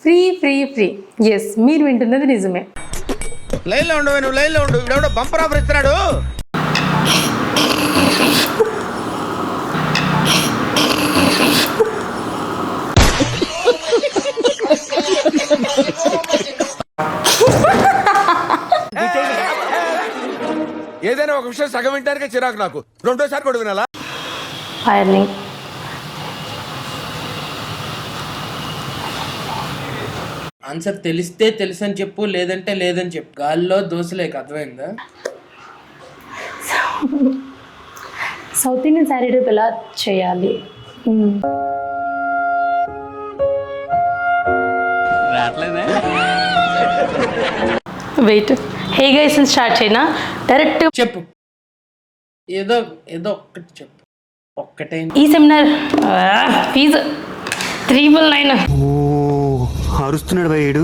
Free free free. Yes, మీరు వింటున్నది నిజమే. లైన్లో ఉండు, నువ్వు లైన్లో ఉండు. ఇవిడెవడో బంపర్ ఆఫర్ ఇస్తున్నాడు. ఏదైనా ఒక విషయం సగం వింటానికే చిరాకు నాకు. రెండోసారి కూడా వినాలా? ఫైర్నింగ్. ఆన్సర్ తెలిస్తే తెలుసని చెప్పు, లేదంటే లేదని చెప్పు. గాల్లో దోశలేక అర్థమైందా? సౌత్ ఇండియన్ శారీ రేపు ఎలా చేయాలి? వెయిట్. హే గైస్, స్టార్ట్ చేయనా? డైరెక్ట్ చెప్పు, ఏదో ఏదో ఒక్కటి చెప్పు. ఒక్కటే. ఈ సెమినార్ ఫీజు 399. అరుస్తున్నాడు భయ్యుడు.